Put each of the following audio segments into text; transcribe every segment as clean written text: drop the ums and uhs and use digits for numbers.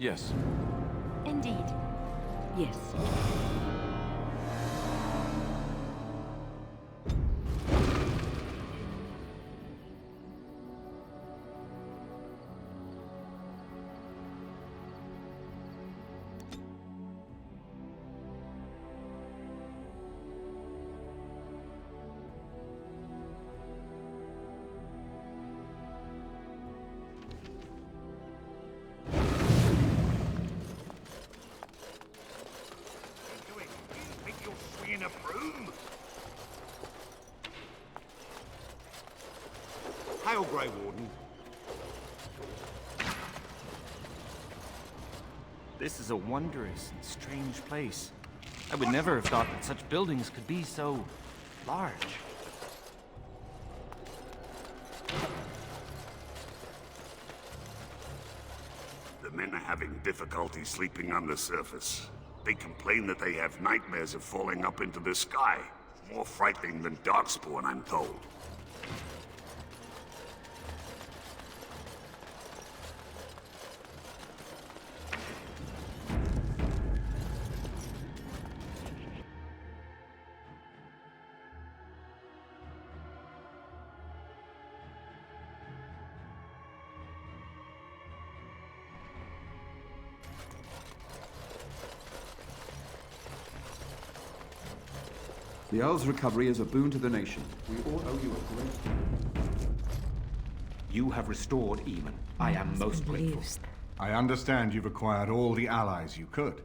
Yes. Indeed. Yes. In a broom? Hail, Grey Warden. This is a wondrous and strange place. I would never have thought that such buildings could be so large. The men are having difficulty sleeping on the surface. They complain that they have nightmares of falling up into the sky. More frightening than darkspawn, I'm told. The Earl's recovery is a boon to the nation. We all owe you a great deal. You have restored Eamon. I am most grateful. I understand you've acquired all the allies you could.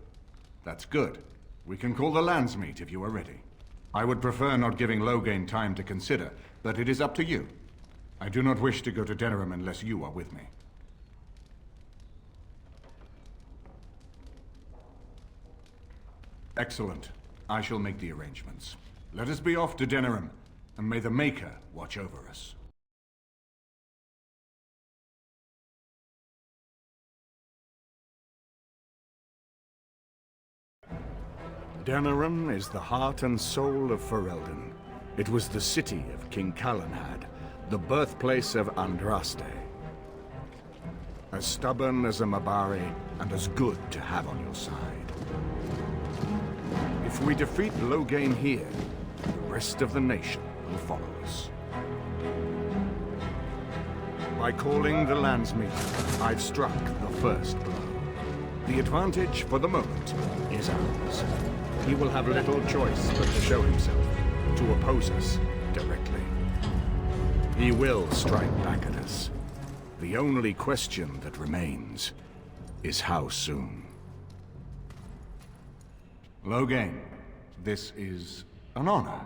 That's good. We can call the Landsmeet if you are ready. I would prefer not giving Loghain time to consider, but it is up to you. I do not wish to go to Denerim unless you are with me. Excellent. I shall make the arrangements. Let us be off to Denerim, and may the Maker watch over us. Denerim is the heart and soul of Ferelden. It was the city of King Calenhad, the birthplace of Andraste. As stubborn as a Mabari, and as good to have on your side. If we defeat Loghain here, the rest of the nation will follow us. By calling the Landsmeet, I've struck the first blow. The advantage, for the moment, is ours. He will have little choice but to show himself, to oppose us directly. He will strike back at us. The only question that remains is how soon. Loghain, this is an honor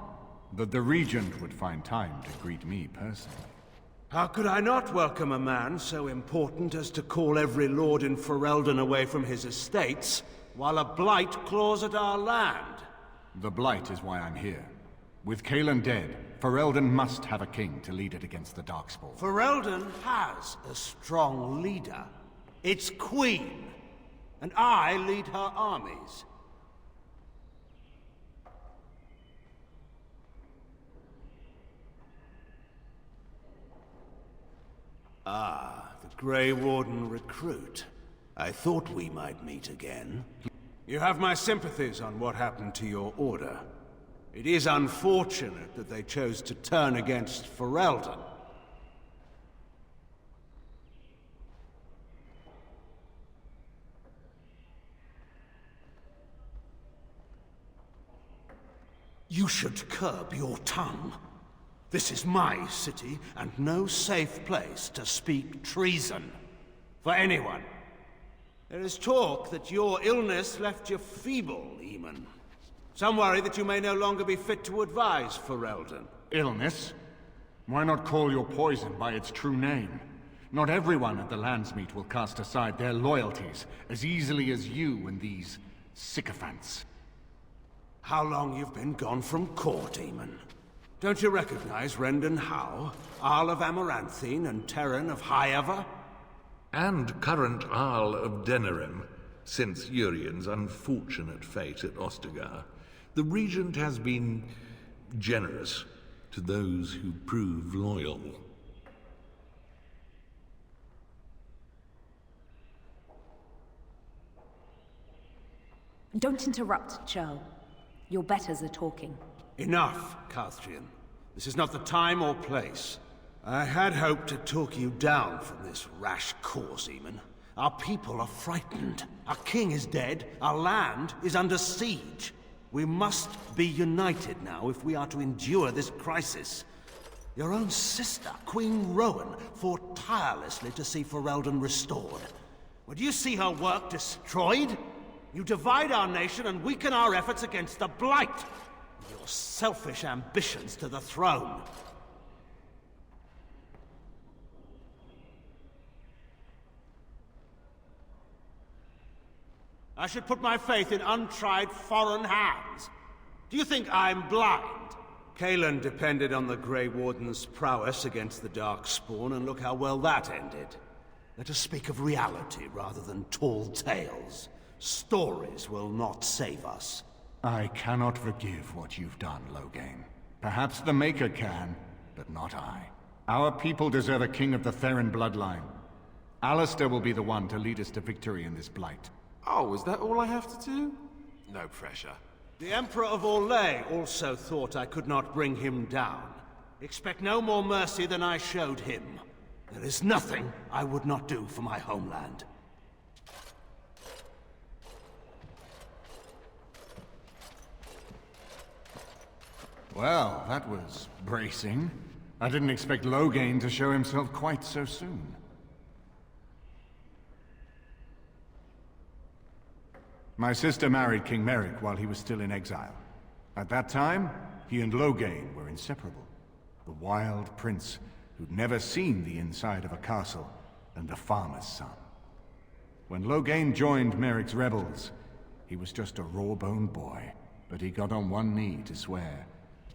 that the Regent would find time to greet me personally. How could I not welcome a man so important as to call every lord in Ferelden away from his estates, while a blight claws at our land? The Blight is why I'm here. With Cailan dead, Ferelden must have a king to lead it against the Darkspawn. Ferelden has a strong leader. Its queen. And I lead her armies. Ah, the Grey Warden recruit. I thought we might meet again. You have my sympathies on what happened to your order. It is unfortunate that they chose to turn against Ferelden. You should curb your tongue. This is my city, and no safe place to speak treason. For anyone. There is talk that your illness left you feeble, Eamon. Some worry that you may no longer be fit to advise Ferelden. Illness? Why not call your poison by its true name? Not everyone at the Landsmeet will cast aside their loyalties as easily as you and these sycophants. How long you've been gone from court, Eamon? Don't you recognize Rendon Howe, Arl of Amaranthine and Terran of Highever? And current Arl of Denerim, since Urien's unfortunate fate at Ostagar. The Regent has been generous to those who prove loyal. Don't interrupt, Churl. Your betters are talking. Enough, Carthrian. This is not the time or place. I had hoped to talk you down from this rash course, Eamon. Our people are frightened. Our king is dead. Our land is under siege. We must be united now if we are to endure this crisis. Your own sister, Queen Rowan, fought tirelessly to see Ferelden restored. Would you see her work destroyed? You divide our nation and weaken our efforts against the Blight, with your selfish ambitions to the throne. I should put my faith in untried foreign hands. Do you think I'm blind? Cailan depended on the Grey Warden's prowess against the Darkspawn, and look how well that ended. Let us speak of reality rather than tall tales. Stories will not save us. I cannot forgive what you've done, Loghain. Perhaps the Maker can, but not I. Our people deserve a king of the Theron bloodline. Alistair will be the one to lead us to victory in this Blight. Oh, is that all I have to do? No pressure. The Emperor of Orlais also thought I could not bring him down. Expect no more mercy than I showed him. There is nothing I would not do for my homeland. Well, that was bracing. I didn't expect Loghain to show himself quite so soon. My sister married King Merrick while he was still in exile. At that time, he and Loghain were inseparable. The wild prince who'd never seen the inside of a castle, and a farmer's son. When Loghain joined Merrick's rebels, he was just a raw-boned boy, but he got on one knee to swear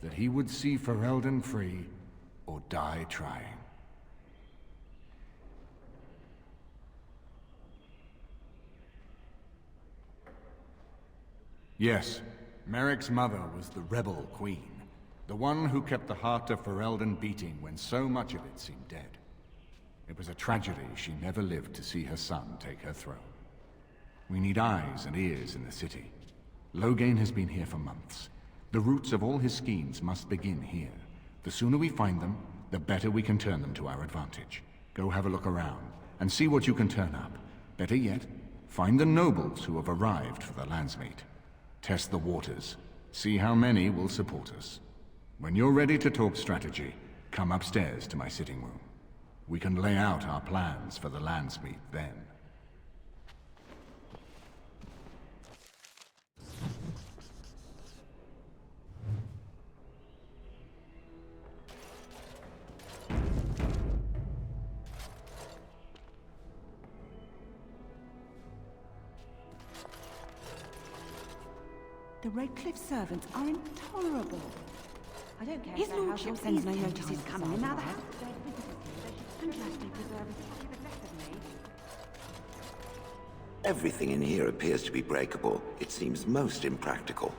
that he would see Ferelden free or die trying. Yes, Merrick's mother was the rebel queen, the one who kept the heart of Ferelden beating when so much of it seemed dead. It was a tragedy she never lived to see her son take her throne. We need eyes and ears in the city. Loghain has been here for months. The roots of all his schemes must begin here. The sooner we find them, the better we can turn them to our advantage. Go have a look around, and see what you can turn up. Better yet, find the nobles who have arrived for the landsmeet. Test the waters. See how many will support us. When you're ready to talk strategy, come upstairs to my sitting room. We can lay out our plans for the landsmeet then. The Redcliffe servants are intolerable. I don't care. His lordship sends no notices coming, and now the house... Everything in here appears to be breakable. It seems most impractical.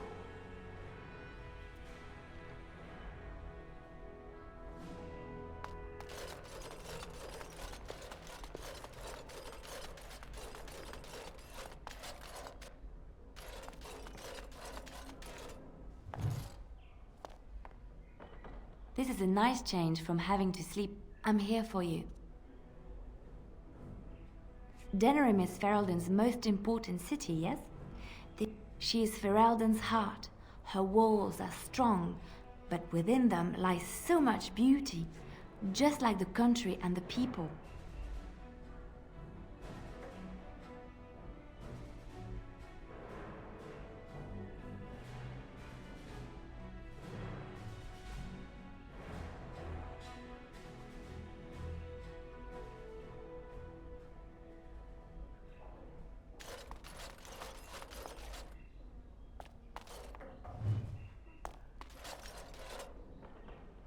This is a nice change from having to sleep. I'm here for you. Denerim is Ferelden's most important city, yes? She is Ferelden's heart. Her walls are strong, but within them lies so much beauty, just like the country and the people.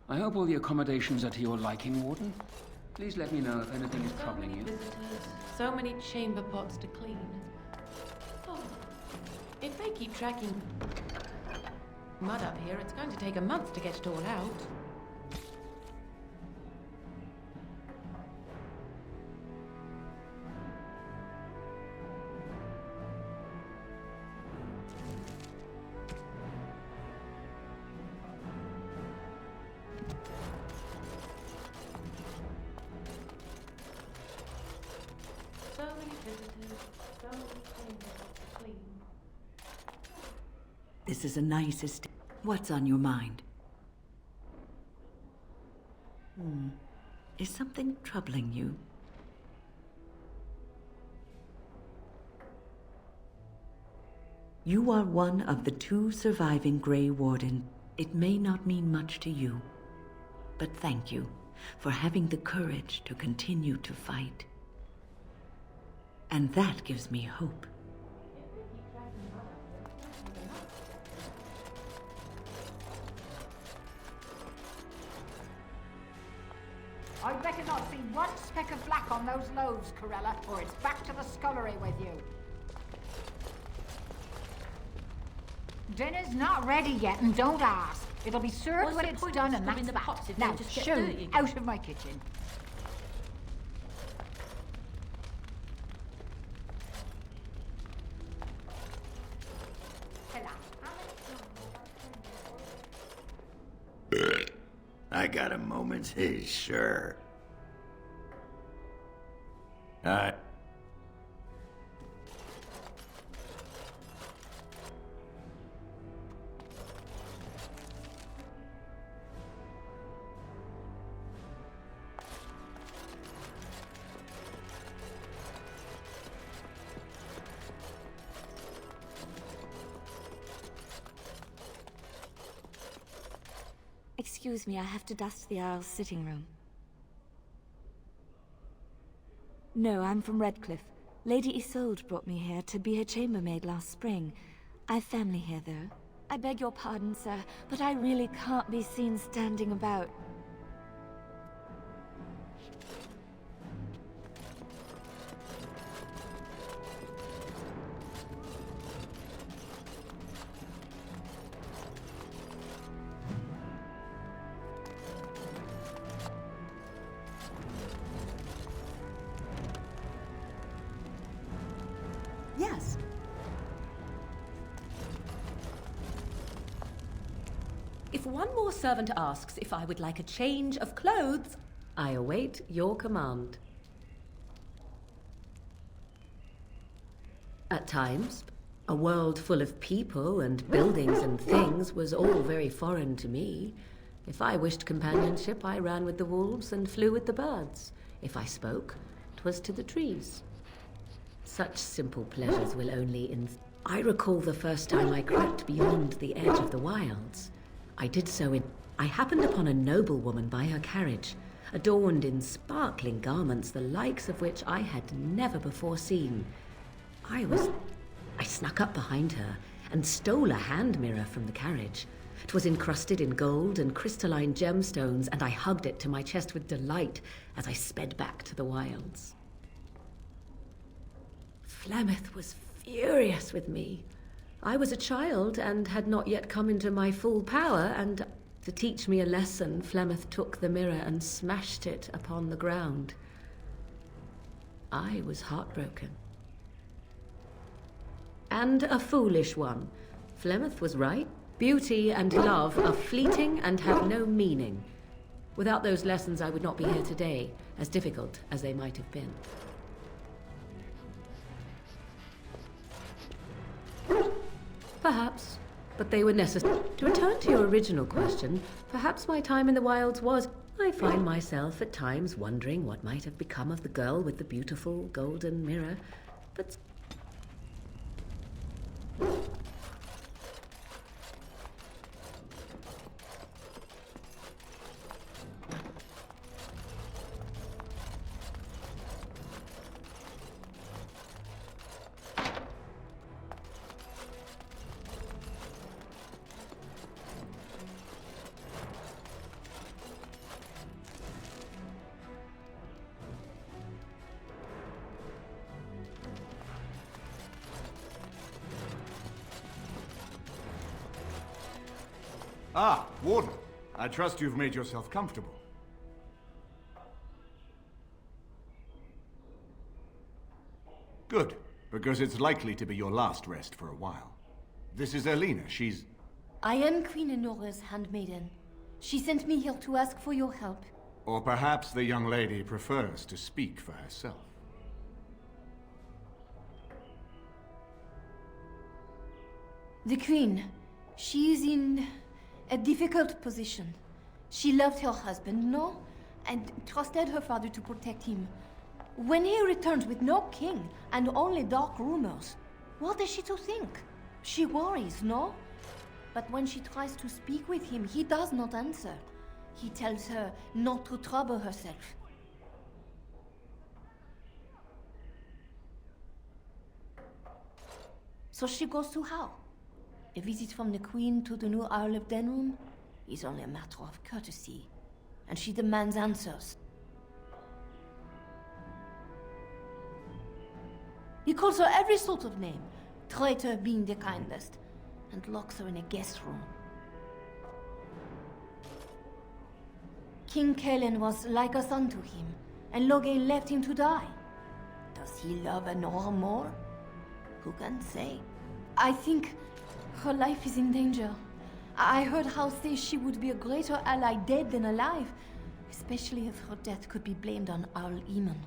I hope all the accommodations are to your liking, Warden. Please let me know if anything is troubling you. Visitors, so many chamber pots to clean. Oh, if they keep tracking mud up here, it's going to take a month to get it all out. So many chamber pots to clean. This is a nice estate. What's on your mind? Is something troubling you? You are one of the 2 surviving Grey Warden. It may not mean much to you, but thank you for having the courage to continue to fight. And that gives me hope. I'd better not see one speck of black on those loaves, Corella, or it's back to the scullery with you. Dinner's not ready yet, and don't ask. It'll be served when it's done, and that's that. Now, show out of my kitchen. I got a moment's haze, sure. Excuse me, I have to dust the Earl's sitting room. No, I'm from Redcliffe. Lady Isolde brought me here to be her chambermaid last spring. I've family here, though. I beg your pardon, sir, but I really can't be seen standing about. Yes. If one more servant asks if I would like a change of clothes, I await your command. At times, a world full of people and buildings and things was all very foreign to me. If I wished companionship, I ran with the wolves and flew with the birds. If I spoke, 'twas to the trees. Such simple pleasures will only I recall the first time I crept beyond the edge of the wilds. I did so I happened upon a noblewoman by her carriage, adorned in sparkling garments, the likes of which I had never before seen. I snuck up behind her and stole a hand mirror from the carriage. 'Twas encrusted in gold and crystalline gemstones, and I hugged it to my chest with delight as I sped back to the wilds. Flemeth was furious with me. I was a child and had not yet come into my full power, and to teach me a lesson, Flemeth took the mirror and smashed it upon the ground. I was heartbroken. And a foolish one. Flemeth was right. Beauty and love are fleeting and have no meaning. Without those lessons, I would not be here today, as difficult as they might have been. Perhaps, but they were necessary. To return to your original question, perhaps my time in the wilds was... I find myself at times wondering what might have become of the girl with the beautiful golden mirror, but... Ah, Warden. I trust you've made yourself comfortable. Good, because it's likely to be your last rest for a while. This is Elena. She's... I am Queen Enora's handmaiden. She sent me here to ask for your help. Or perhaps the young lady prefers to speak for herself. The Queen, she is in a difficult position. She loved her husband, no? And trusted her father to protect him. When he returns with no king and only dark rumors, what is she to think? She worries, no? But when she tries to speak with him, he does not answer. He tells her not to trouble herself. So she goes to how? A visit from the Queen to the new Earl of Denham is only a matter of courtesy, and she demands answers. He calls her every sort of name, traitor being the kindest, and locks her in a guest room. King Kalen was like a son to him, and Loghain left him to die. Does he love Honora more? Who can say? I think her life is in danger. I heard House say she would be a greater ally dead than alive, especially if her death could be blamed on Earl Eamon.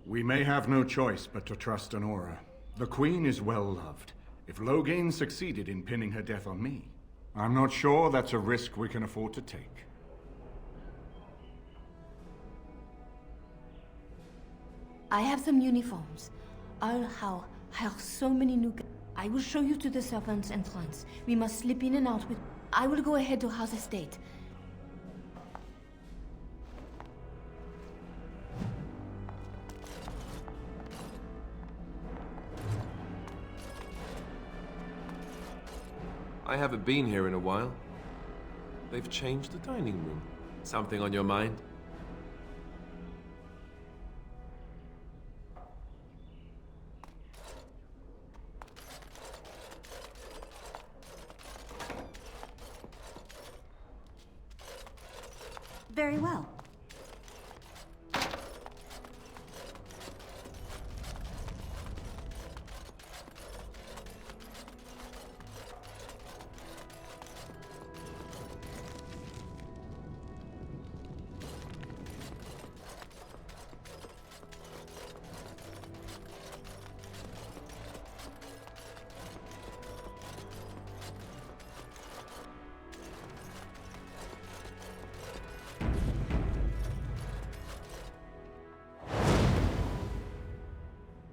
We may have no choice but to trust Honora. The Queen is well loved. If Loghain succeeded in pinning her death on me, I'm not sure that's a risk we can afford to take. I have some uniforms. I'll hire so many new... I will show you to the servants' entrance. We must slip in and out with... I will go ahead to House Estate. I haven't been here in a while. They've changed the dining room. Something on your mind? Very well.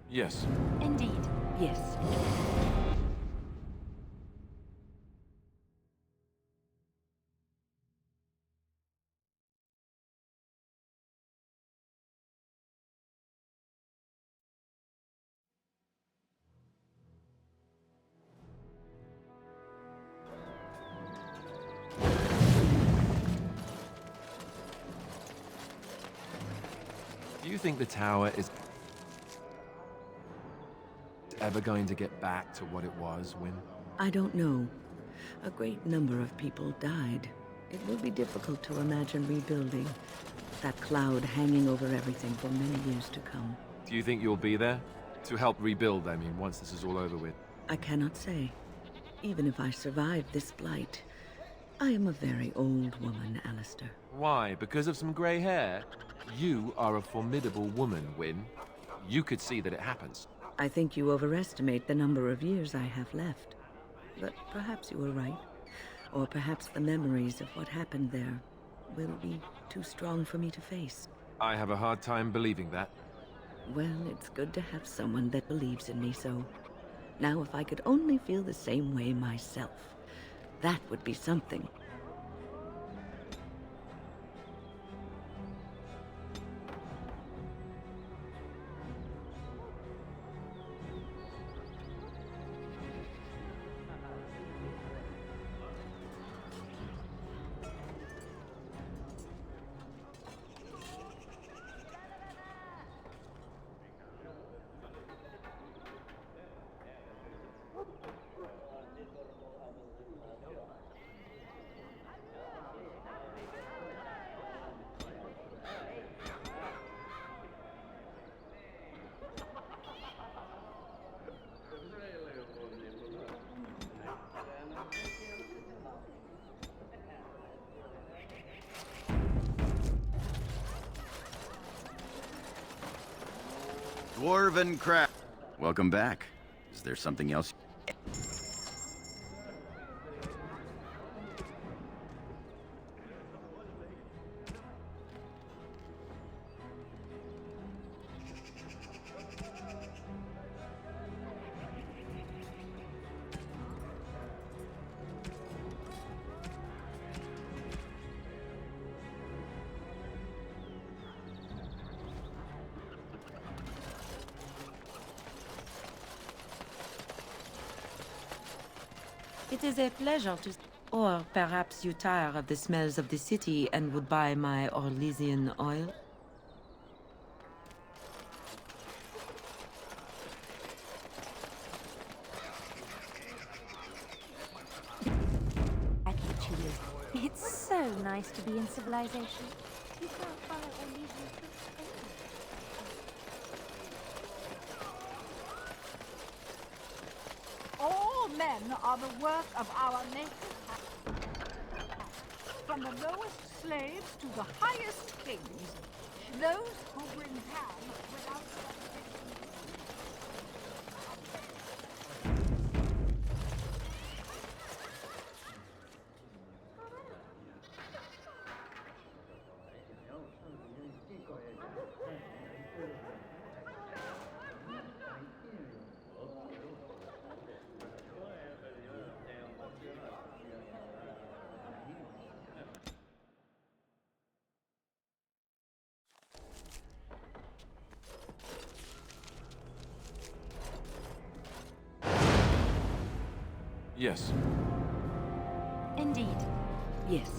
Yes. Indeed. Yes. Do you think the tower is ever going to get back to what it was, Wynne? I don't know. A great number of people died. It will be difficult to imagine rebuilding. That cloud hanging over everything for many years to come. Do you think you'll be there? To help rebuild, I mean, once this is all over with. I cannot say. Even if I survive this blight, I am a very old woman, Alistair. Why? Because of some grey hair? You are a formidable woman, Wynne. You could see that it happens. I think you overestimate the number of years I have left. But perhaps you were right. Or perhaps the memories of what happened there will be too strong for me to face. I have a hard time believing that. Well, it's good to have someone that believes in me so. Now, if I could only feel the same way myself, that would be something. Dwarven craft. Welcome back. Is there something else? It is a pleasure to... Or perhaps you tire of the smells of the city and would buy my Orlesian oil? It's so nice to be in civilization. You can't buy Orlesian fruits anywhere. All men are the work of our native hand. From the lowest slaves to the highest kings, those who bring ham without Yes. Indeed. Yes.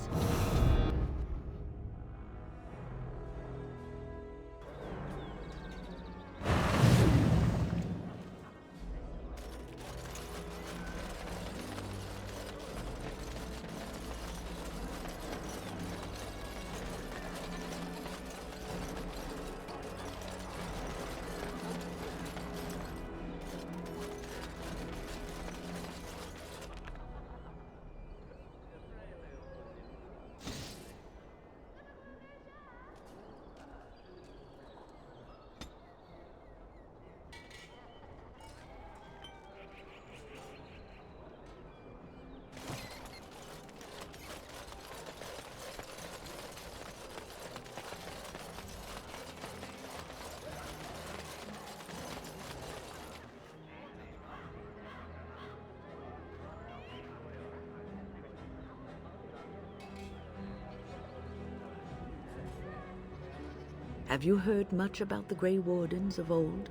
Have you heard much about the Grey Wardens of old?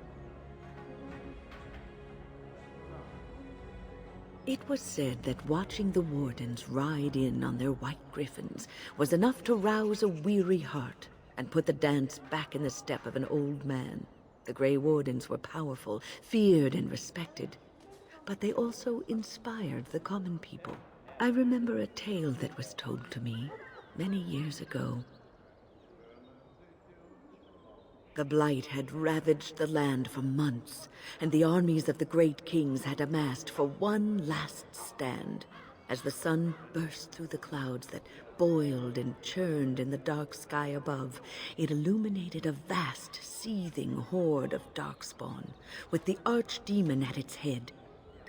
It was said that watching the Wardens ride in on their white griffins was enough to rouse a weary heart and put the dance back in the step of an old man. The Grey Wardens were powerful, feared and respected, but they also inspired the common people. I remember a tale that was told to me many years ago. The Blight had ravaged the land for months, and the armies of the great kings had amassed for one last stand. As the sun burst through the clouds that boiled and churned in the dark sky above, it illuminated a vast, seething horde of darkspawn, with the archdemon at its head.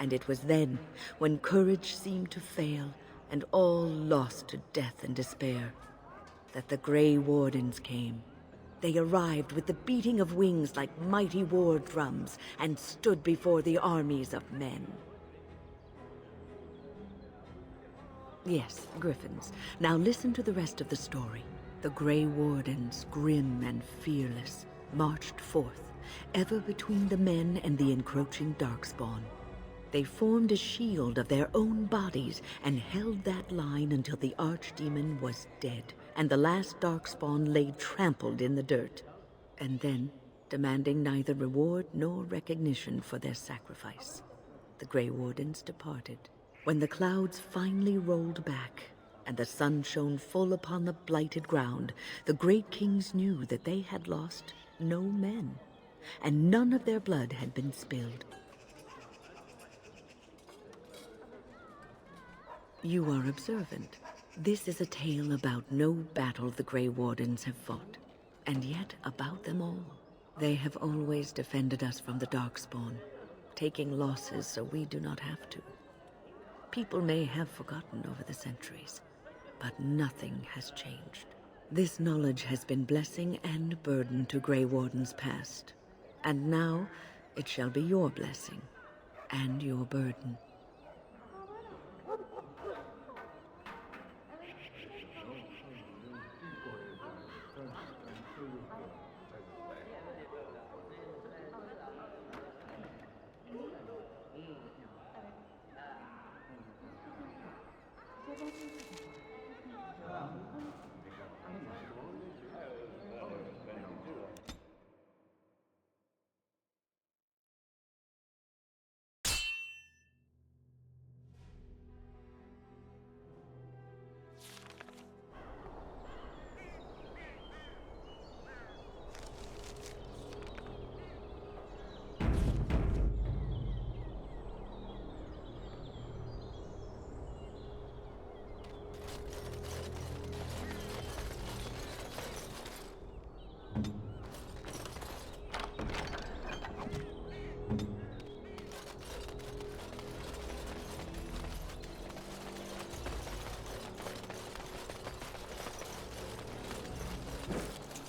And it was then, when courage seemed to fail, and all lost to death and despair, that the Grey Wardens came. They arrived with the beating of wings like mighty war drums and stood before the armies of men. Yes, griffins. Now listen to the rest of the story. The Grey Wardens, grim and fearless, marched forth, ever between the men and the encroaching darkspawn. They formed a shield of their own bodies and held that line until the archdemon was dead, and the last darkspawn lay trampled in the dirt. And then, demanding neither reward nor recognition for their sacrifice, the Grey Wardens departed. When the clouds finally rolled back and the sun shone full upon the blighted ground, the great kings knew that they had lost no men, and none of their blood had been spilled. You are observant. This is a tale about no battle the Grey Wardens have fought, and yet about them all. They have always defended us from the Darkspawn, taking losses so we do not have to. People may have forgotten over the centuries, but nothing has changed. This knowledge has been blessing and burden to Grey Warden's past, and now it shall be your blessing and your burden.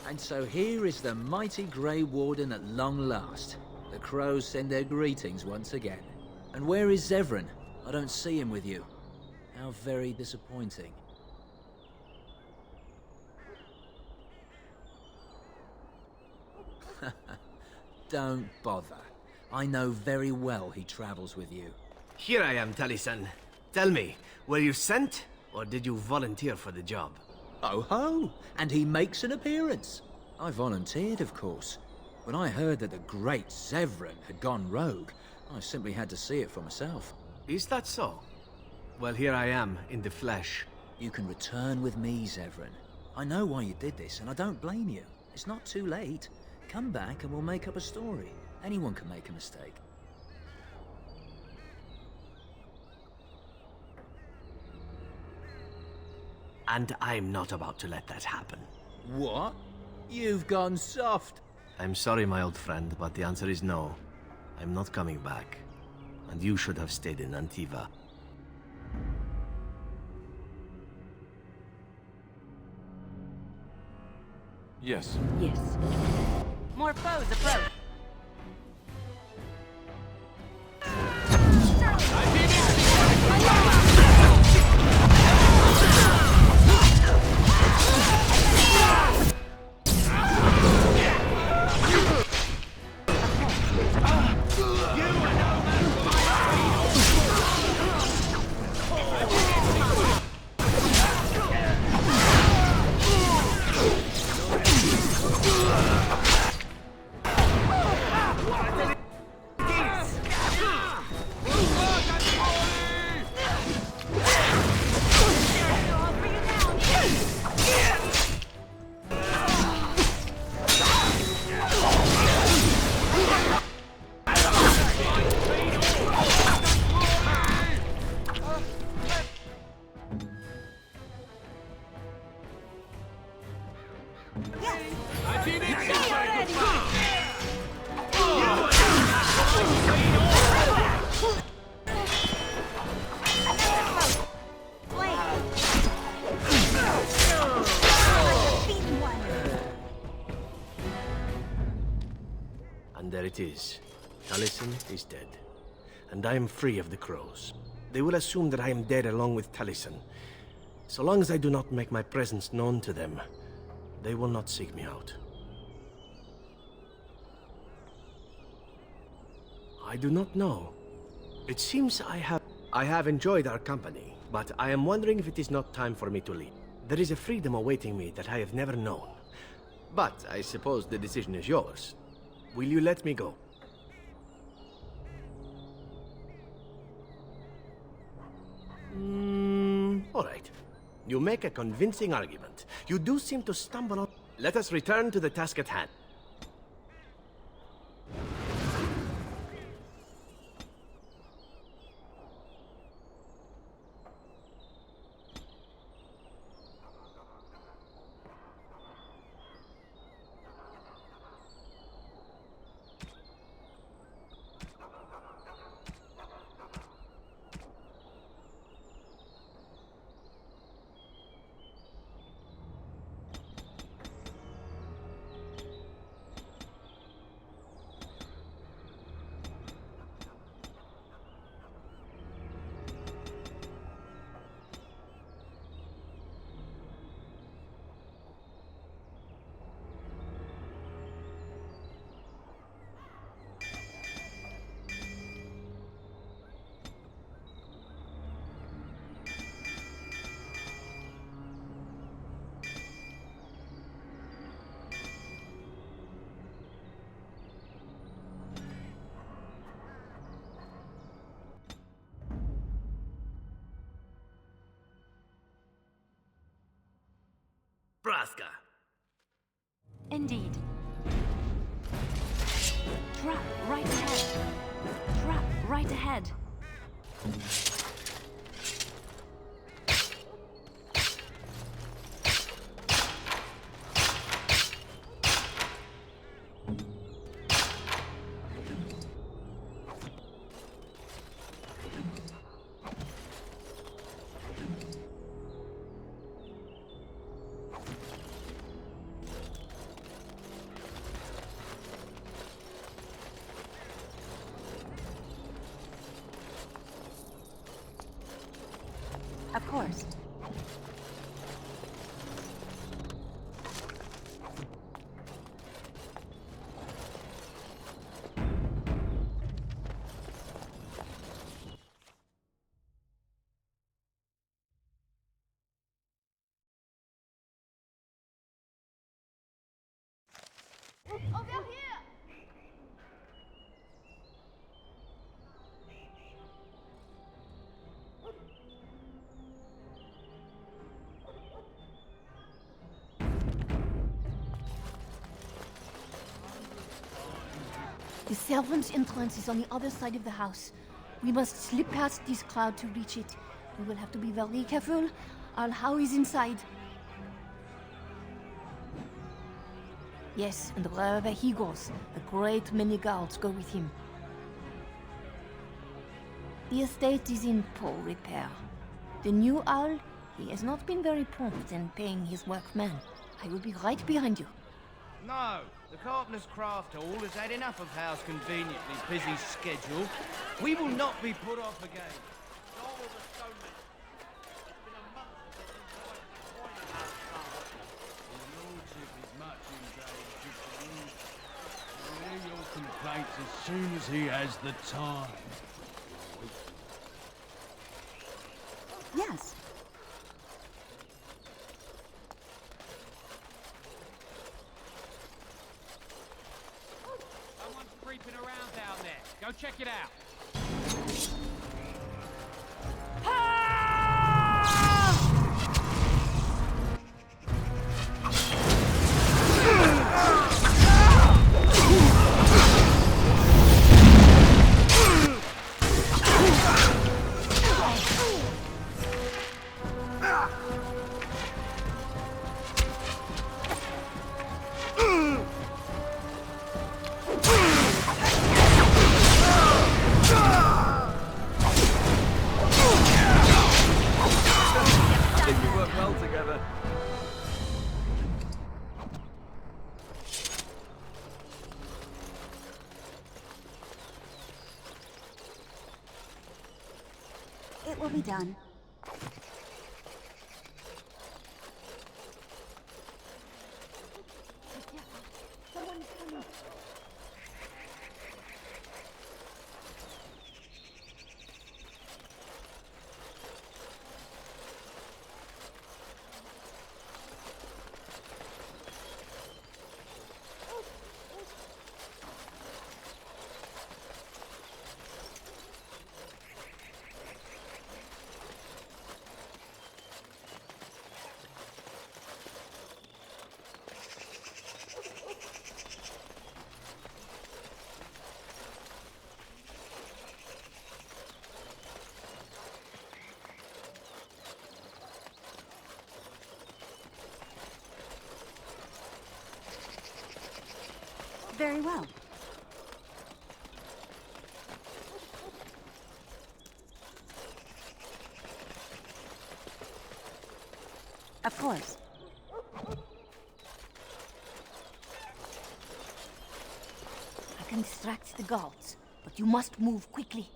And so here is the mighty Grey Warden at long last. The crows send their greetings once again. And where is Zevran? I don't see him with you. How very disappointing. Don't bother. I know very well he travels with you. Here I am, Taliesin. Tell me, were you sent, or did you volunteer for the job? Oh ho! And he makes an appearance. I volunteered, of course. When I heard that the great Zevran had gone rogue, I simply had to see it for myself. Is that so? Well, here I am, in the flesh. You can return with me, Zevran. I know why you did this, and I don't blame you. It's not too late. Come back and we'll make up a story. Anyone can make a mistake. And I'm not about to let that happen. What? You've gone soft. I'm sorry, my old friend, but the answer is no. I'm not coming back. And you should have stayed in Antiva. Yes. Yes. More foes approach. And there it is. Taliesin is dead. And I am free of the crows. They will assume that I am dead along with Taliesin. So long as I do not make my presence known to them, they will not seek me out. I do not know. It seems I have enjoyed our company, but I am wondering if it is not time for me to leave. There is a freedom awaiting me that I have never known. But I suppose the decision is yours. Will you let me go? All right. You make a convincing argument. You do seem to stumble on... Let us return to the task at hand. Alaska. Indeed. Trap right ahead. Trap right ahead. Of course. Over here! The servants' entrance is on the other side of the house. We must slip past this crowd to reach it. We will have to be very careful. Al-How is inside. Yes, and wherever he goes, a great many guards go with him. The estate is in poor repair. The new owl, he has not been very prompt in paying his workmen. I will be right behind you. No, the carpenter's craft hall has had enough of Howe's conveniently busy schedule. We will not be put off again. Nor will the stoneman. It's been a month since the lordship is much engaged. I'll hear your complaints as soon as he has the time. Yes. Someone's creeping around down there. Go check it out. It will be done. Someone is coming. Very well. Of course. I can distract the guards, but you must move quickly.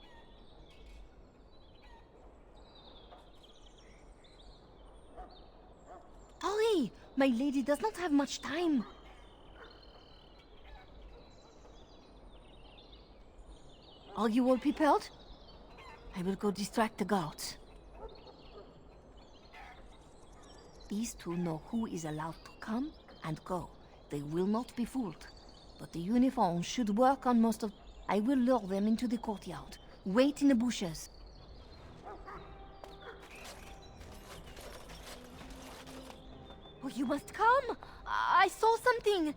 Hurry! My lady does not have much time. Are you all prepared? I will go distract the guards. These two know who is allowed to come and go. They will not be fooled. But the uniforms should work on most of... I will lure them into the courtyard. Wait in the bushes. Oh, you must come. I saw something.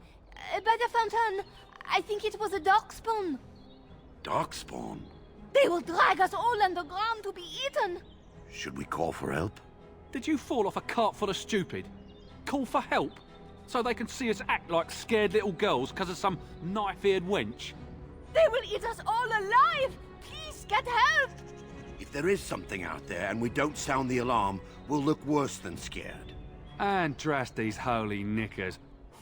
By the fountain. I think it was a darkspawn. Darkspawn? They will drag us all underground to be eaten. Should we call for help? Did you fall off a cart full of stupid? Call for help? So they can see us act like scared little girls because of some knife-eared wench? They will eat us all alive! Please, get help! If there is something out there and we don't sound the alarm, we'll look worse than scared. And drast these holy knickers.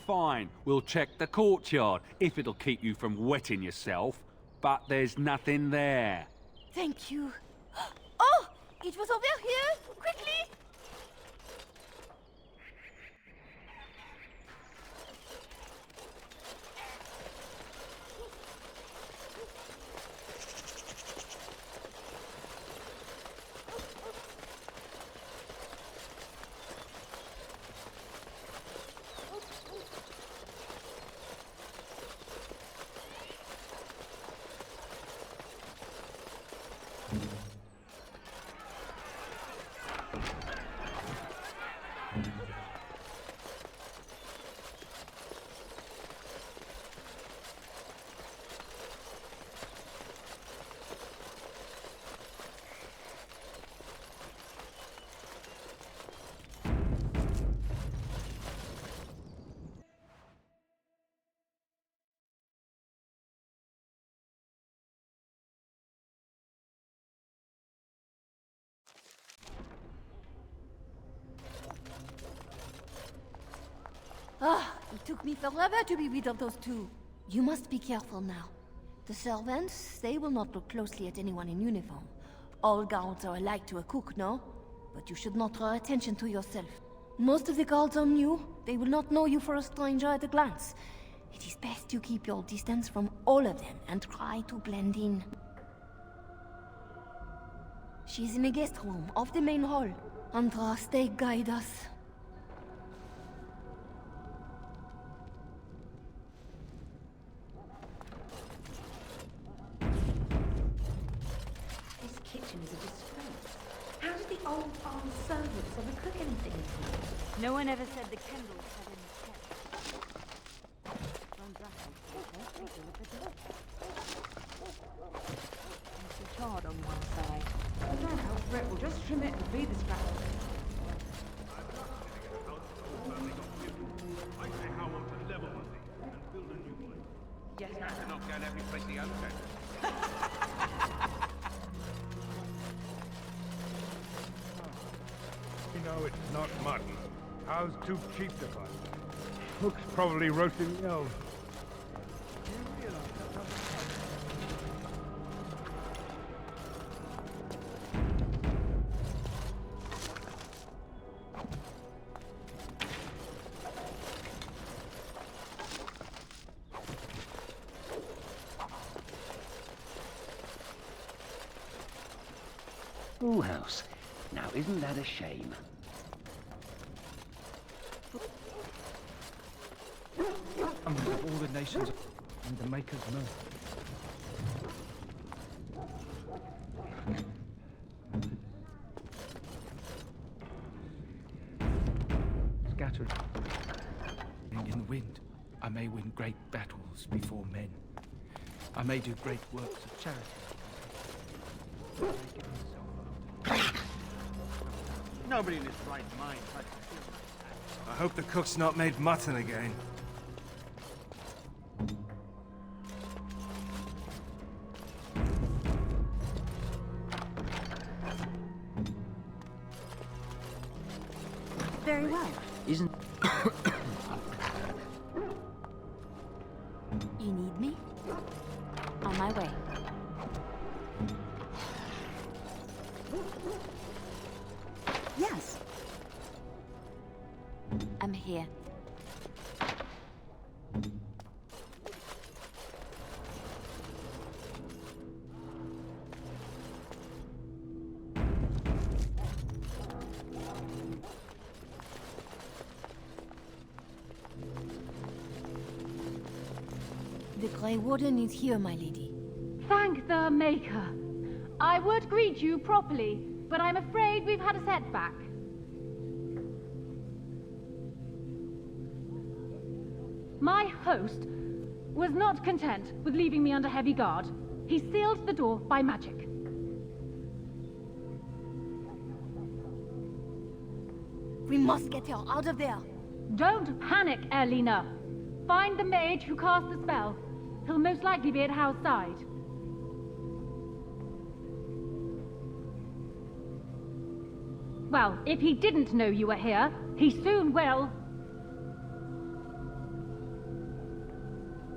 Fine, we'll check the courtyard, if it'll keep you from wetting yourself. But there's nothing there. Thank you. Oh! It was over here! Quickly! Ah, it took me forever to be rid of those two. You must be careful now. The servants, they will not look closely at anyone in uniform. All guards are alike to a cook, no? But you should not draw attention to yourself. Most of the guards are new. They will not know you for a stranger at a glance. It is best you keep your distance from all of them and try to blend in. She's in the guest room of the main hall. Andras, they guide us. This kitchen is a disgrace. How did the old farm servants ever cook anything in here? No one ever said the Kendalls had any pets. It's charred on one side. Now, Brett will just trim it and feed the scraps. Yes, now. They're not going every place the other You know it's not mutton. Cow's too cheap to buy. Cook's probably roasting the elves. Schoolhouse. Now, isn't that a shame? Of all the nations and the Maker's mirth. Scattered in the wind, I may win great battles before men. I may do great works of charity. Nobody in his right mind. I hope the cook's not made mutton again. Very well. Isn't... You need me? On my way. Yes. I'm here. The Grey Warden is here, my lady. Thank the Maker. I would greet you properly, but I'm afraid we've had a setback. My host was not content with leaving me under heavy guard. He sealed the door by magic. We must get her out of there. Don't panic, Erlina. Find the mage who cast the spell. He'll most likely be at Hal's side. Well, if he didn't know you were here, he soon will.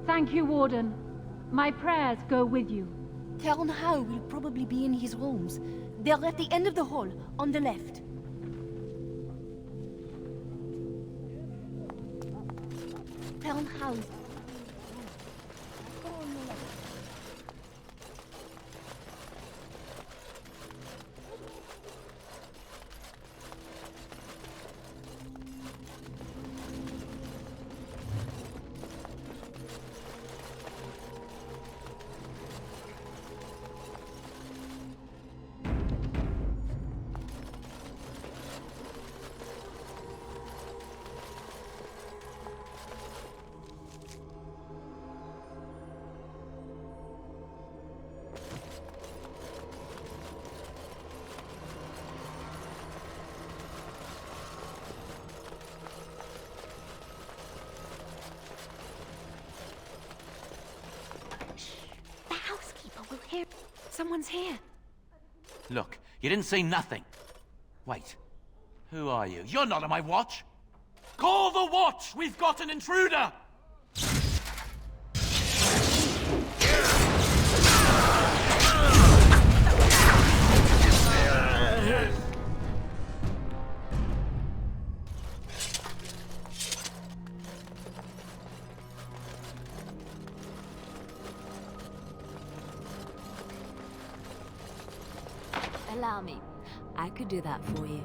Thank you, Warden. My prayers go with you. Hal and Hal will probably be in his rooms. They're at the end of the hall, on the left. Hal and Hal. Someone's here. Look, you didn't say nothing. Wait, who are you? You're not on my watch. Call the watch! We've got an intruder! Allow me. I could do that for you.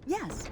Yes.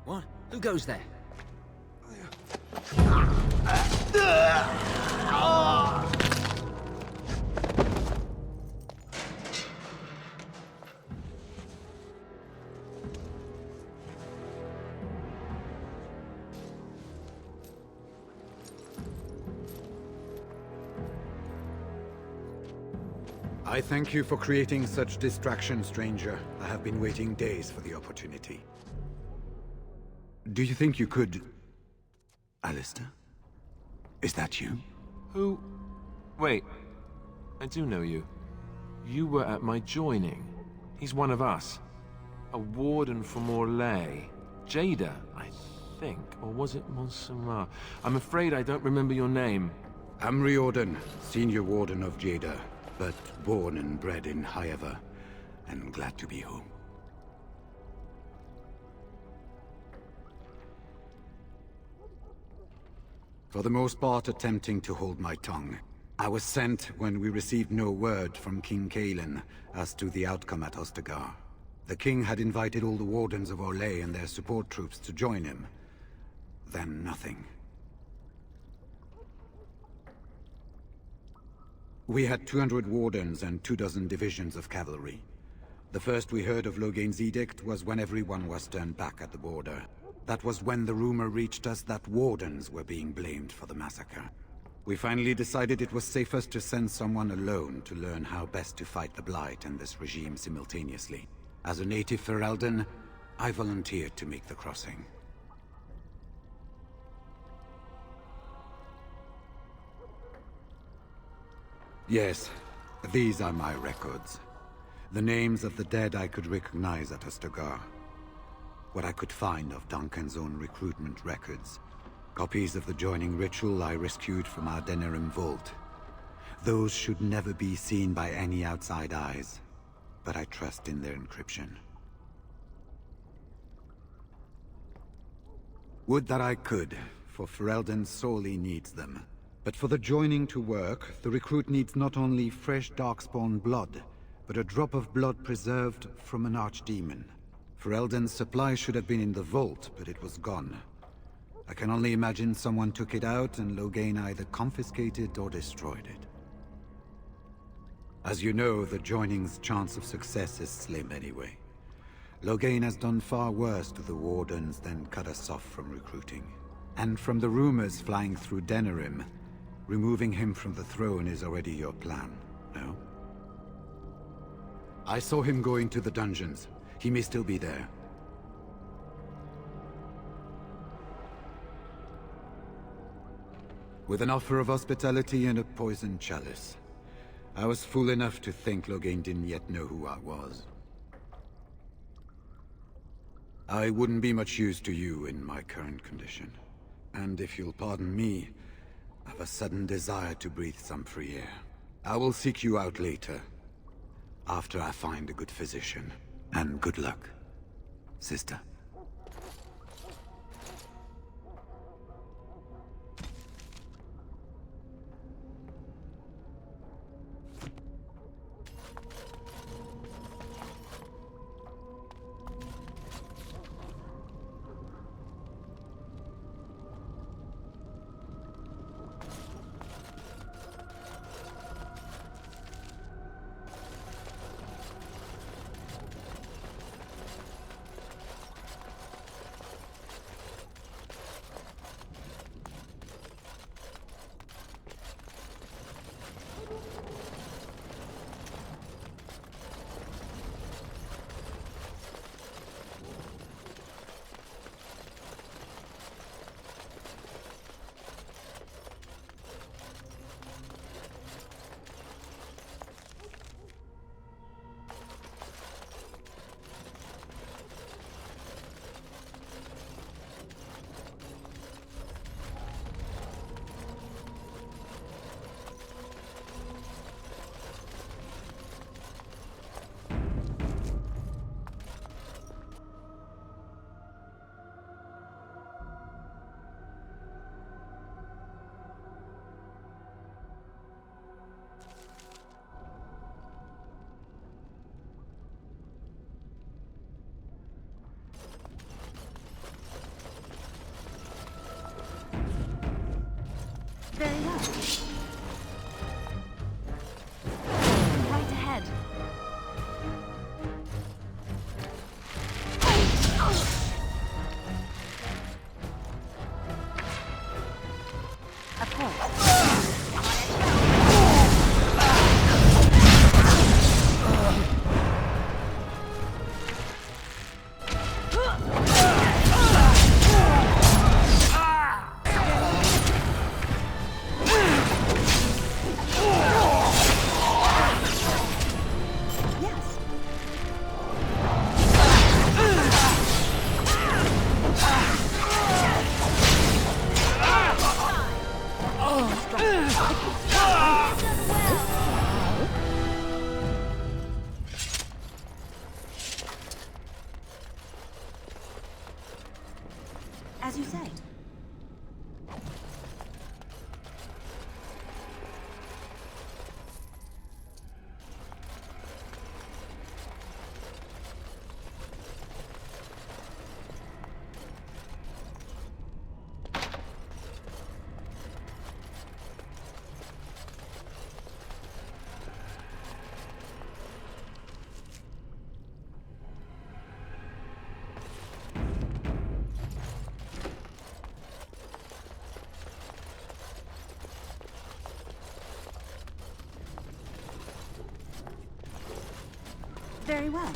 What? Who goes there? I thank you for creating such distraction, stranger. I have been waiting days for the opportunity. Do you think you could... Alistair? Is that you? Who... Wait. I do know you. You were at my joining. He's one of us. A warden from Orlais. Jada, I think. Or was it Montserrat? I'm afraid I don't remember your name. I'm Riordan, senior warden of Jada, but born and bred in Highever, and glad to be home. For the most part, attempting to hold my tongue. I was sent when we received no word from King Kaelin as to the outcome at Ostagar. The king had invited all the wardens of Orlais and their support troops to join him. Then nothing. We had 200 wardens and 24 divisions of cavalry. The first we heard of Logain's edict was when everyone was turned back at the border. That was when the rumor reached us that wardens were being blamed for the massacre. We finally decided it was safest to send someone alone to learn how best to fight the Blight and this regime simultaneously. As a native Ferelden, I volunteered to make the crossing. Yes, these are my records. The names of the dead I could recognize at Ostagar. What I could find of Duncan's own recruitment records. Copies of the joining ritual I rescued from our Denerim vault. Those should never be seen by any outside eyes, but I trust in their encryption. Would that I could, for Ferelden sorely needs them. But for the joining to work, the recruit needs not only fresh Darkspawn blood, but a drop of blood preserved from an archdemon. Ferelden's supply should have been in the vault, but it was gone. I can only imagine someone took it out and Logain either confiscated or destroyed it. As you know, the joining's chance of success is slim anyway. Logain has done far worse to the Wardens than cut us off from recruiting. And from the rumors flying through Denerim, removing him from the throne is already your plan, no? I saw him going to the dungeons. He may still be there. With an offer of hospitality and a poisoned chalice. I was fool enough to think Logain didn't yet know who I was. I wouldn't be much use to you in my current condition. And if you'll pardon me, I've a sudden desire to breathe some free air. I will seek you out later, after I find a good physician. And good luck, sister. Very well. Right ahead. Of course. As you say. Very well.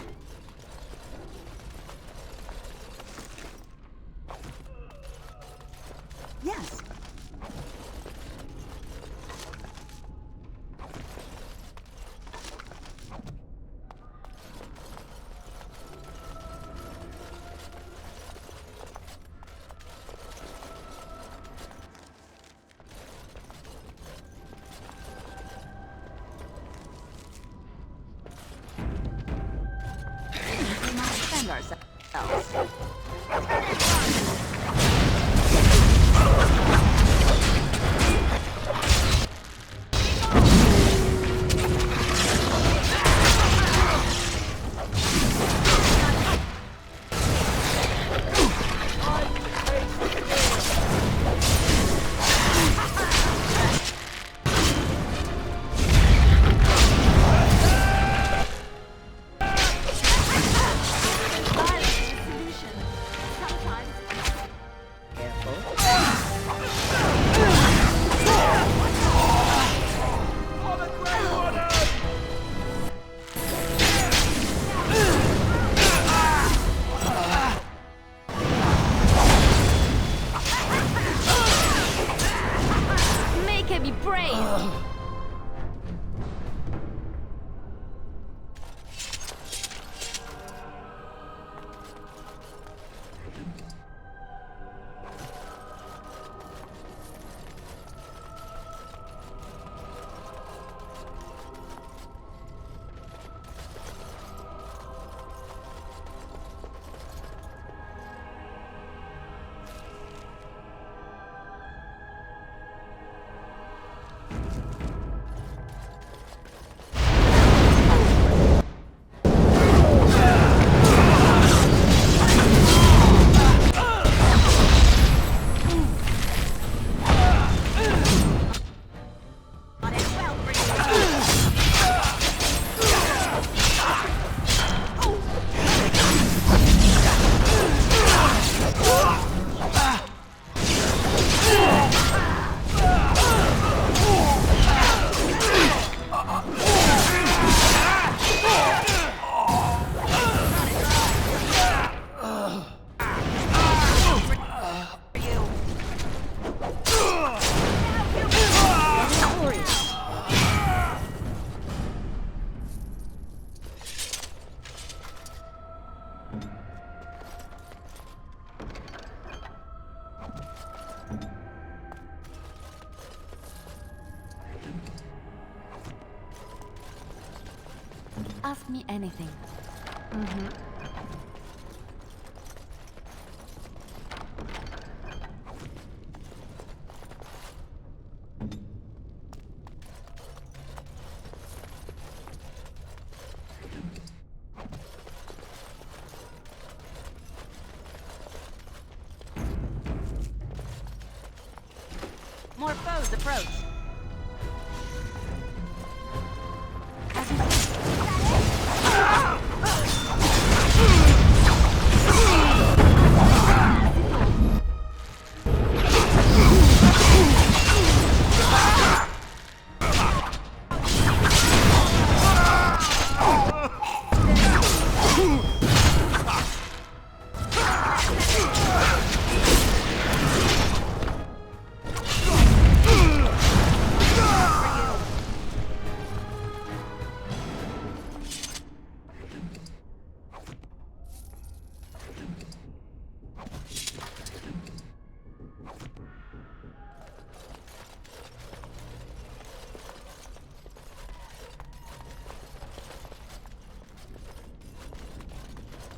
Yes. We must defend ourselves. Make her be brave! Ask me anything. More foes approach.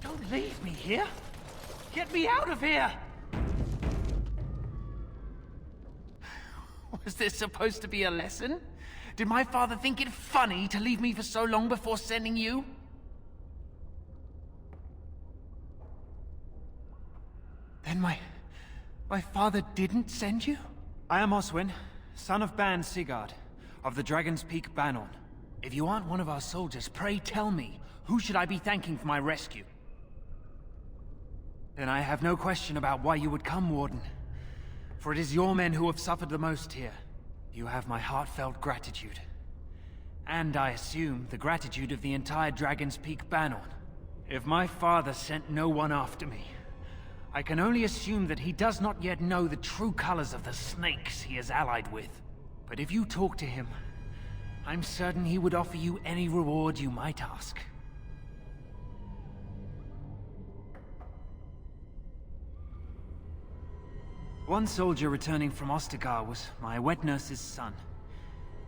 Don't leave me here. Get me out of here. Was this supposed to be a lesson? Did my father think it funny to leave me for so long before sending you? Then my father didn't send you? I am Oswin, son of Ban Sigurd, of the Dragon's Peak Banon. If you aren't one of our soldiers, pray tell me, who should I be thanking for my rescue? Then I have no question about why you would come, Warden. For it is your men who have suffered the most here. You have my heartfelt gratitude. And I assume the gratitude of the entire Dragon's Peak Banon. If my father sent no one after me, I can only assume that he does not yet know the true colors of the snakes he is allied with. But if you talk to him, I'm certain he would offer you any reward you might ask. One soldier returning from Ostagar was my wet nurse's son.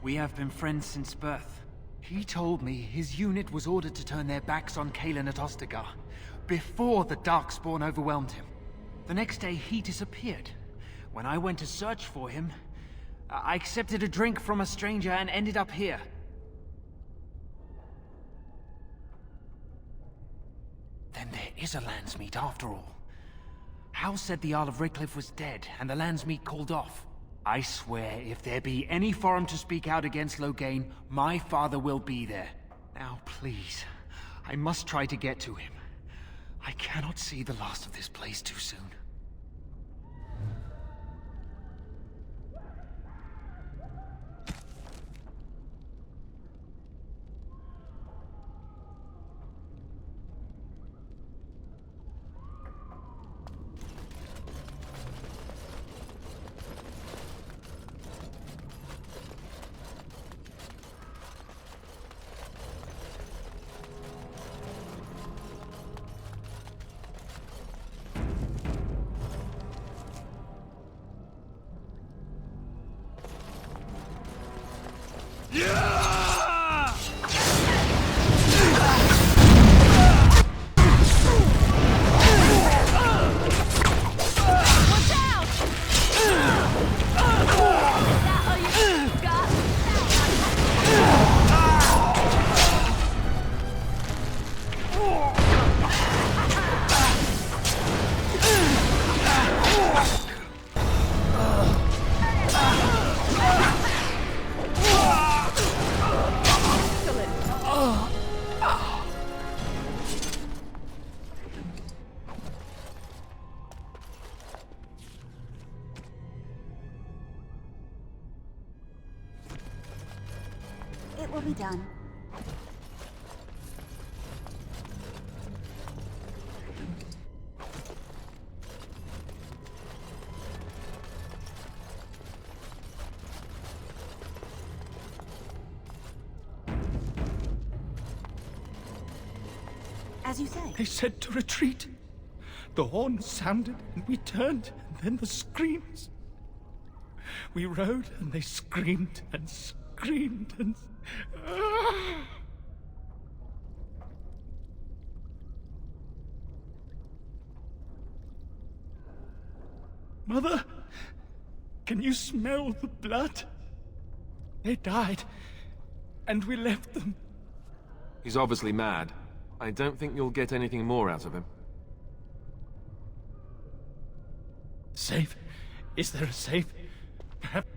We have been friends since birth. He told me his unit was ordered to turn their backs on Kalen at Ostagar, before the Darkspawn overwhelmed him. The next day, he disappeared. When I went to search for him, I accepted a drink from a stranger and ended up here. Then there is a Landsmeet after all. Hal said the Isle of Redcliffe was dead, and the Landsmeet called off. I swear, if there be any forum to speak out against Loghain, my father will be there. Now, please, I must try to get to him. I cannot see the last of this place too soon. It will be done. As you say. They said to retreat. The horn sounded, and we turned, and then the screams. We rode, and they screamed, and screamed, and... Mother, can you smell the blood? They died, and we left them. He's obviously mad. I don't think you'll get anything more out of him. Safe? Is there a safe? Perhaps...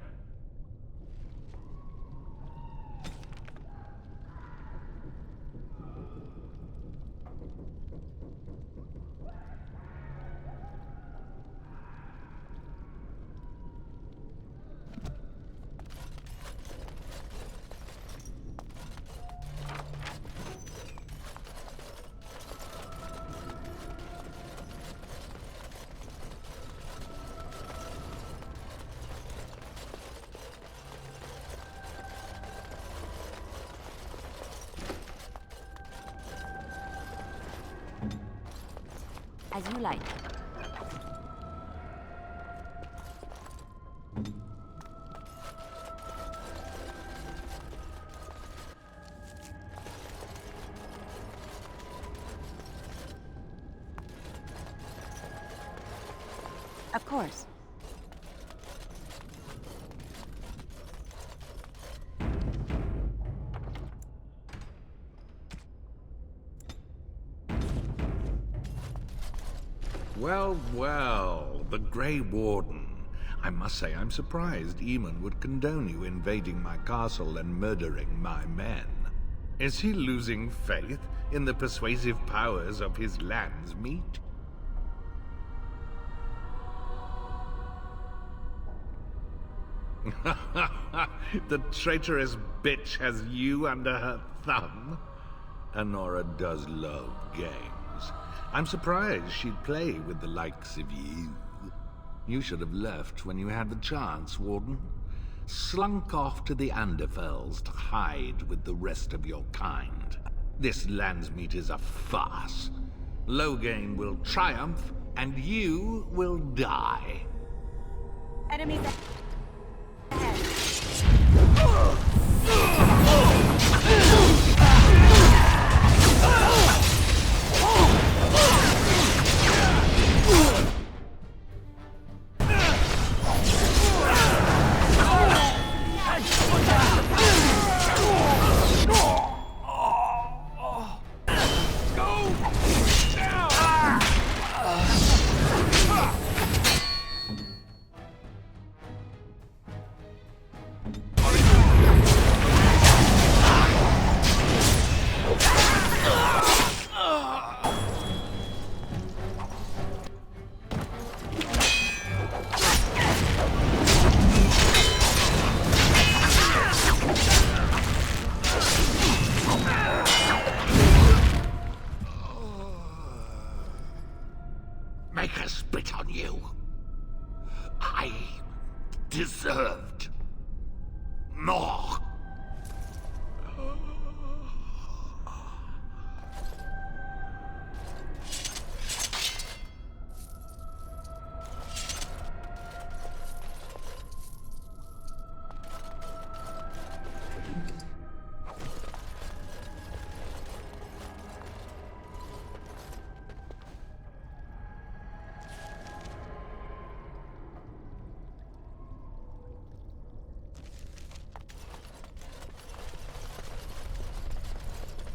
As you like. Of course. Well, well, the Grey Warden. I must say I'm surprised Eamon would condone you invading my castle and murdering my men. Is he losing faith in the persuasive powers of his land's meat? The traitorous bitch has you under her thumb. Honora does love games. I'm surprised she'd play with the likes of you. You should have left when you had the chance, Warden. Slunk off to the Anderfells to hide with the rest of your kind. This Landsmeet is a farce. Loghain will triumph, and you will die. Enemies ahead. Make her spit on you. I deserved more.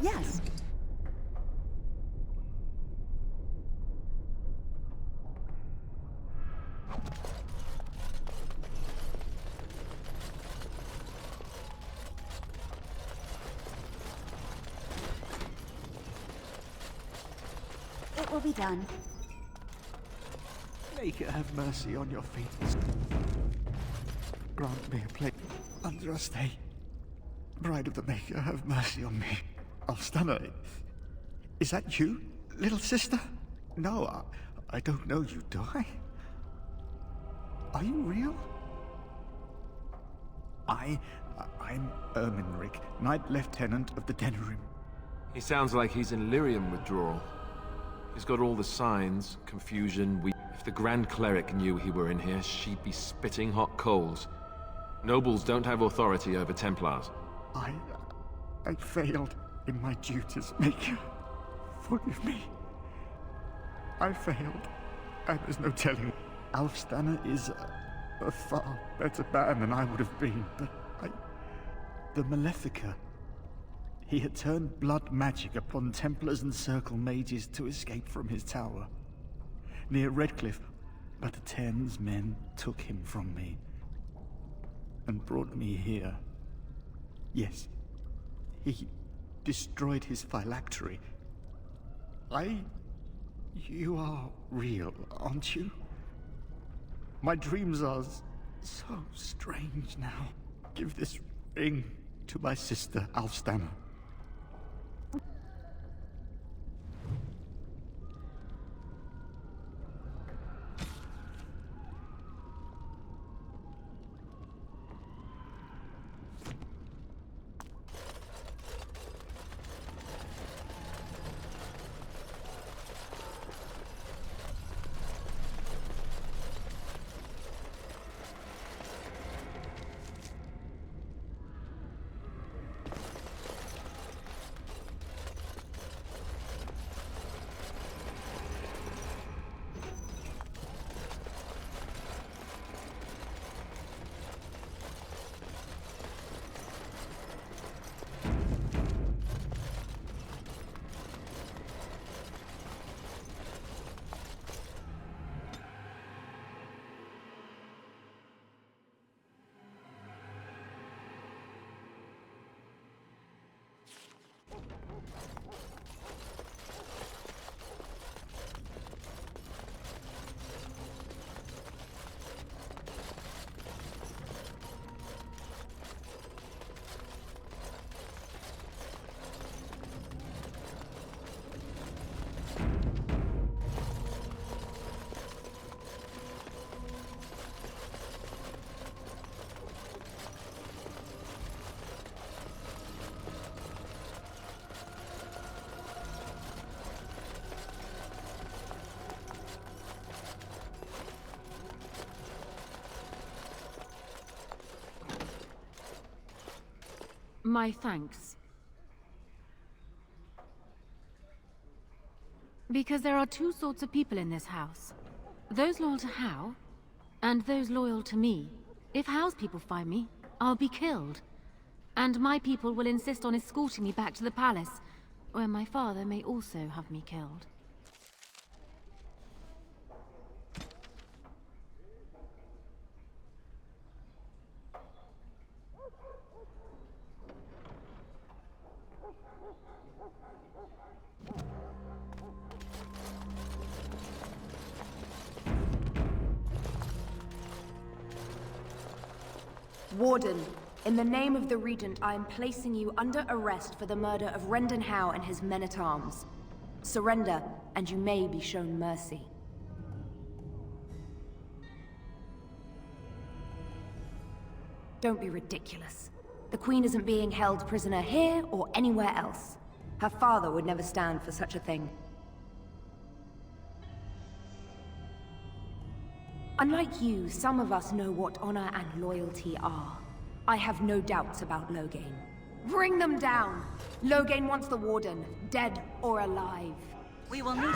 Yes. It will be done. Maker, have mercy on your feet. Grant me a place under a stay. Bride of the Maker, have mercy on me. Alstana, is that you, little sister? No, I don't know you, do I? Are you real? I'm Erminric, Knight Lieutenant of the Denerim. He sounds like he's in lyrium withdrawal. He's got all the signs, confusion, If the Grand Cleric knew he were in here, she'd be spitting hot coals. Nobles don't have authority over Templars. I failed in my duties, Maker. Forgive me. I failed, and there's no telling. Alfstana is a far better man than I would have been, but the Malefica. He had turned blood magic upon Templars and Circle mages to escape from his tower. Near Redcliffe, but the Thames men took him from me and brought me here. Yes, he destroyed his phylactery. You are real, aren't you? My dreams are so strange now. Give this ring to my sister, Alfstana. My thanks. Because there are two sorts of people in this house. Those loyal to Hao, and those loyal to me. If Hao's people find me, I'll be killed. And my people will insist on escorting me back to the palace, where my father may also have me killed. Warden, in the name of the Regent, I am placing you under arrest for the murder of Rendon Hao and his men-at-arms. Surrender, and you may be shown mercy. Don't be ridiculous. The Queen isn't being held prisoner here or anywhere else. Her father would never stand for such a thing. Unlike you, some of us know what honor and loyalty are. I have no doubts about Loghain. Bring them down! Loghain wants the Warden, dead or alive. We will need...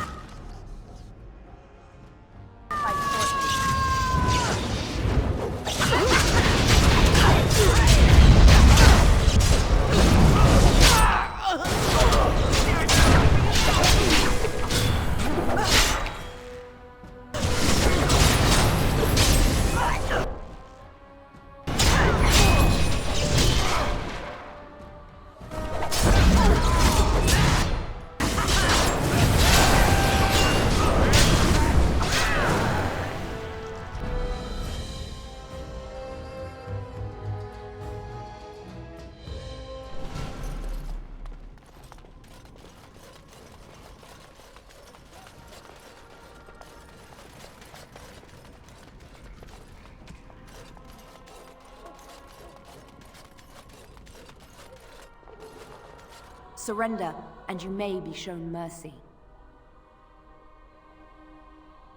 Surrender, and you may be shown mercy.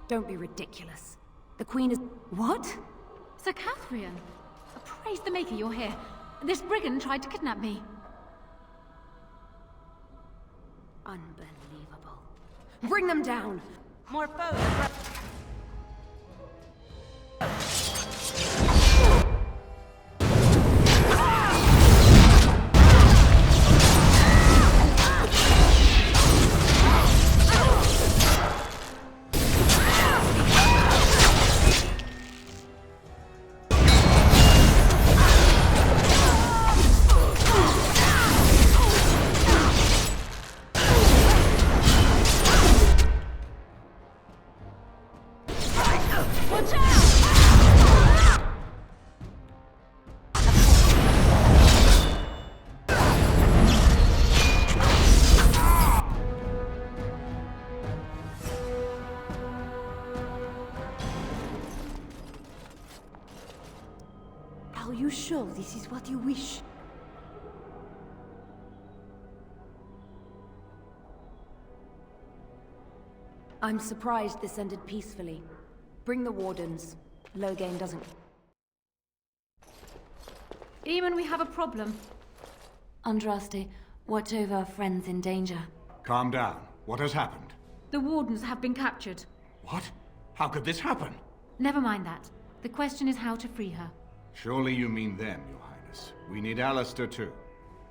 Don't be ridiculous. The Queen is... What? Sir Catherine! Praise the Maker you're here. This brigand tried to kidnap me. Unbelievable. Bring them down! More foes! Are you sure this is what you wish? I'm surprised this ended peacefully. Bring the Wardens. Loghain doesn't... Eamon, we have a problem. Andraste, watch over our friends in danger. Calm down. What has happened? The Wardens have been captured. What? How could this happen? Never mind that. The question is how to free her. Surely you mean them, Your Highness. We need Alistair too.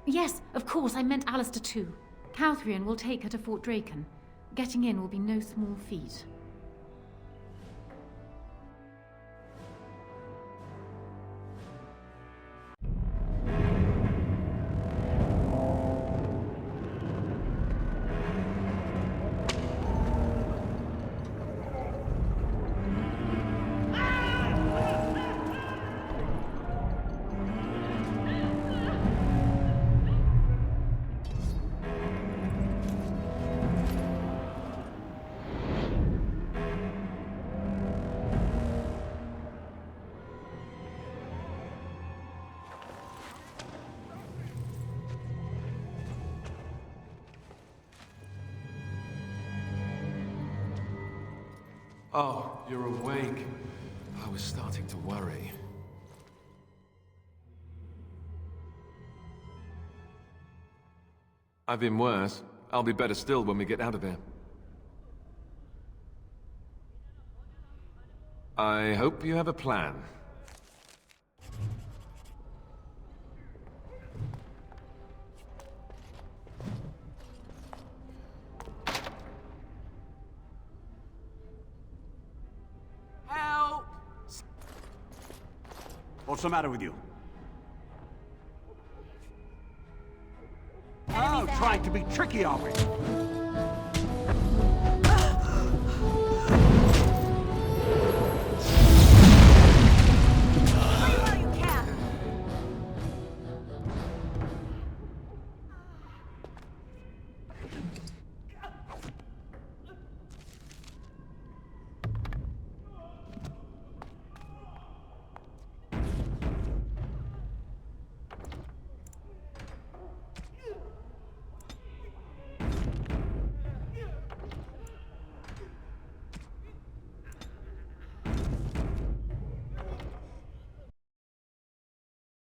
Yes, of course, I meant Alistair too. Catherine will take her to Fort Draken. Getting in will be no small feat. Oh, you're awake. I was starting to worry. I've been worse. I'll be better still when we get out of here. I hope you have a plan. Help! What's the matter with you? Oh, trying to be tricky, are we?